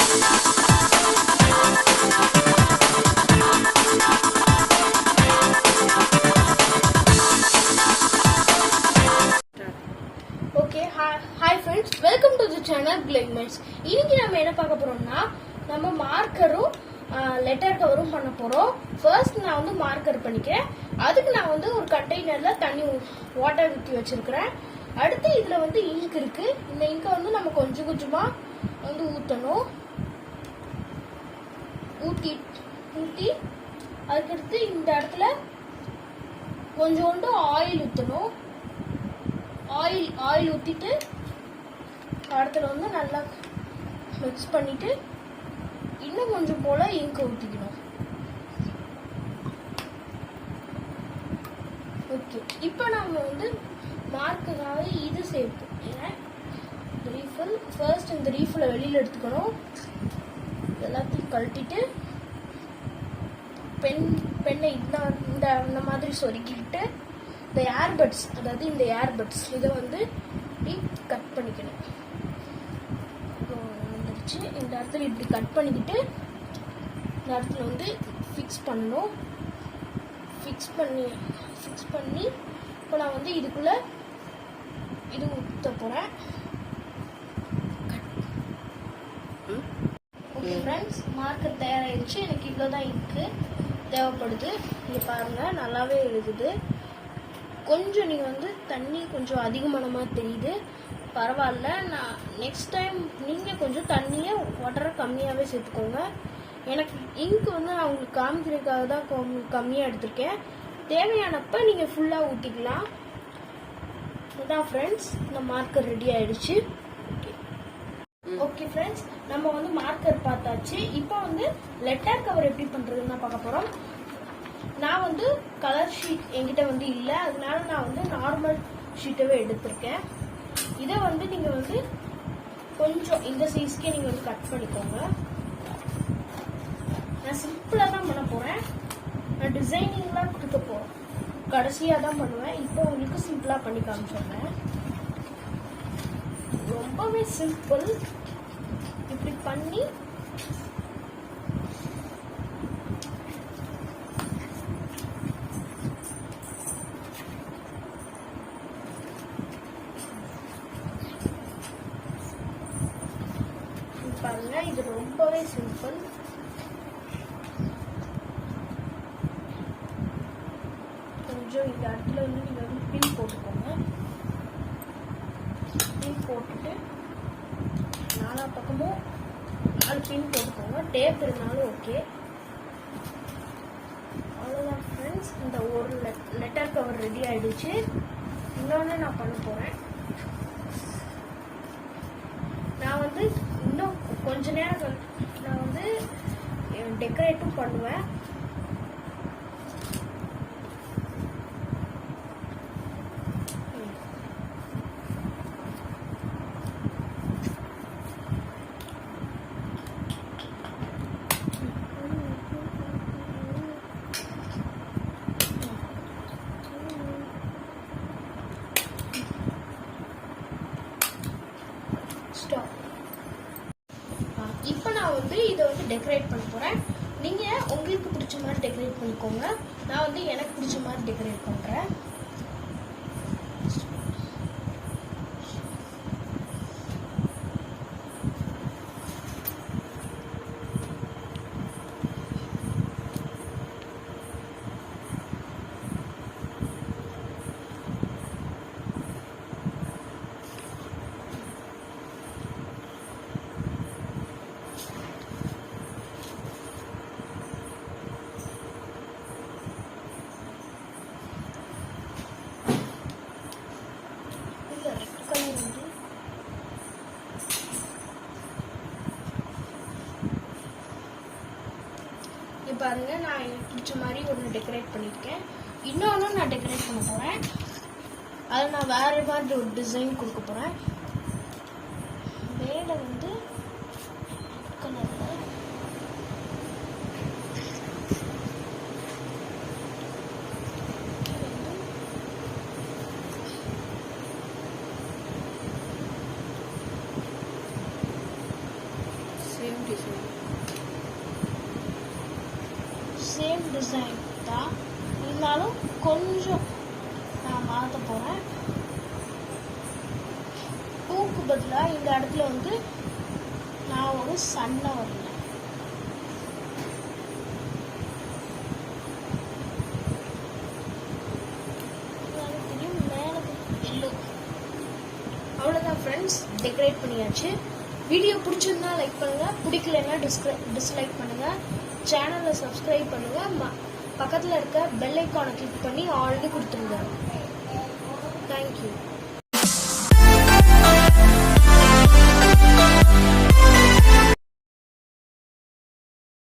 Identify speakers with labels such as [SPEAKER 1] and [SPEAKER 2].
[SPEAKER 1] Okay, hi friends, welcome to the channel Blackmates. இன்னைக்கு நம்ம என்ன பார்க்க போறோம்னா நம்ம மார்க்கரும் லெட்டர் கவரும் பண்ண போறோம். ஃபர்ஸ்ட் நான் வந்து மார்க்கர் பண்ணிக்கிறேன். அதுக்கு நான் வந்து ஒரு கண்டெய்னர்ல தண்ணி வாட்டர் ஊற்றி வச்சிருக்கிறேன். அடுத்து இதுல வந்து இங்க் இருக்கு. இந்த இங்கை வந்து நம்ம கொஞ்சம் கொஞ்சமா வந்து ஊற்றணும். ஊற்றி அதுக்கடுத்து இந்த இடத்துல கொஞ்சோண்டு ஆயில் ஊற்றணும். ஆயில் ஊற்றிட்டு இடத்துல வந்து நல்லா மிக்ஸ் பண்ணிட்டு இன்னும் கொஞ்சம் போல இங்க் ஊற்றிக்கணும். ஓகே, இப்போ நம்ம வந்து மார்க்குக்காக இது சேர்ப்போம். ரீஃபில் ஃபர்ஸ்ட் இந்த ரீஃபில் வெளியில் எடுத்துக்கணும். எல்லாத்தையும் கழட்டிட்டு பெண்ணை இந்த மாதிரி சொருக்கிட்டு இந்த ஏர்பட்ஸ், அதாவது இந்த ஏர்பட்ஸ் இதை வந்து கட் பண்ணிக்கணும். வந்துருச்சு. இந்த இடத்துல இப்படி கட் பண்ணிக்கிட்டு இந்த இடத்துல வந்து ஃபிக்ஸ் பண்ணணும். ஃபிக்ஸ் பண்ணி இப்போ நான் வந்து இதுக்குள்ள இது ஊற்ற போகிறேன். ஓகே ஃப்ரெண்ட்ஸ், மார்க்கர் தயாராகிடுச்சு. எனக்கு இவ்வளோதான் இருக்கு தேவைப்படுது. இங்கே பாருங்கள், நல்லாவே எழுதுது. கொஞ்சம் நீங்கள் வந்து தண்ணி கொஞ்சம் அதிகமான மாதிரி தெரியுது, பரவாயில்ல. நான் நெக்ஸ்ட் டைம் நீங்கள் கொஞ்சம் தண்ணியை வாட்டரை கம்மியாகவே சேர்த்துக்கோங்க. எனக்கு இங்க் வந்து நான் உங்களுக்கு காமிக்கிறதுக்காக தான் கம்மியாக எடுத்திருக்கேன். தேவையானப்போ நீங்கள் ஃபுல்லாக ஊற்றிக்கலாம். இதான் ஃப்ரெண்ட்ஸ், இந்த மார்க்கர் ரெடி ஆயிடுச்சு. ஓகே ஃப்ரெண்ட்ஸ், நம்ம வந்து மார்க்கர் பார்த்தாச்சு. இப்போ வந்து லெட்டர் கவர் எப்படி பண்ணுறதுன்னு தான் பார்க்க போகிறோம். நான் வந்து கலர் ஷீட் என்கிட்ட வந்து இல்லை, அதனால நான் வந்து நார்மல் ஷீட்டவே எடுத்திருக்கேன். இதை வந்து நீங்கள் வந்து கொஞ்சம் இந்த சைஸ்க்கே நீங்கள் வந்து கட் பண்ணிக்கோங்க. நான் சிம்பிளாக தான் பண்ண போகிறேன். நான் டிசைனிங்லாம் கொடுக்க போகிறேன், கடைசியாக தான் பண்ணுவேன். இப்போ உங்களுக்கு சிம்பிளாக பண்ணி காமிச்சிடுறேன். ரொம்பவே சிம்பிள். இப்படி பண்ணி பாருங்க, இது ரொம்பவே சிம்பிள். கொஞ்சம் இந்த இடத்துல வந்து நீங்க வந்து பின் போட்டுக்கோங்க. பின் போட்டுட்டு நாலா பக்கமும் 4 பின் போட்டுக்கோங்க. டேப் இருந்தாலும் ஓகே. அவ்வளோதான் ஃப்ரெண்ட்ஸ், இந்த ஒரு லெட்டர் கவர் ரெடி ஆயிடுச்சு. இன்னொன்று நான் பண்ண போறேன். நான் வந்து இன்னும் கொஞ்ச நேரம் நான் வந்து டெக்கரேட்டும் பண்ணுவேன். இப்போ நான் வந்து இதை வந்து டெக்கரேட் பண்ண போகிறேன். நீங்கள் உங்களுக்கு பிடிச்ச மாதிரி டெக்கரேட் பண்ணிக்கோங்க. நான் வந்து எனக்கு பிடிச்ச மாதிரி டெக்கரேட் பண்ணுறேன். பாருங்க, நான் எனக்கு பிடிச்ச மாதிரி ஒன்று டெக்கரேட் பண்ணியிருக்கேன். இன்னொன்று நான் டெக்கரேட் பண்ண போகிறேன். அதை நான் வேறு மாதிரி ஒரு டிசைன் கொடுக்க போகிறேன். மேலே வந்து கலரில் சேம் சேம் டிசைன் தான், இருந்தாலும் கொஞ்சம் நான் மாற்ற போகிறேன். பூக்கு பதிலாக இந்த இடத்துல வந்து நான் ஒரு சன்னை வரேன். அவ்வளோதான் ஃப்ரெண்ட்ஸ், டெக்கரேட் பண்ணியாச்சு. வீடியோ பிடிச்சிருந்தா லைக் பண்ணுங்கள், பிடிக்கலன்னா டிஸ்லைக் பண்ணுங்கள். சேனலை சப்ஸ்கிரைப் பண்ணுங்கள். பக்கத்தில் இருக்க பெல் ஐக்கானை கிளிக் பண்ணி ஆல்ரெடி கொடுத்துருங்க. தேங்க்யூ.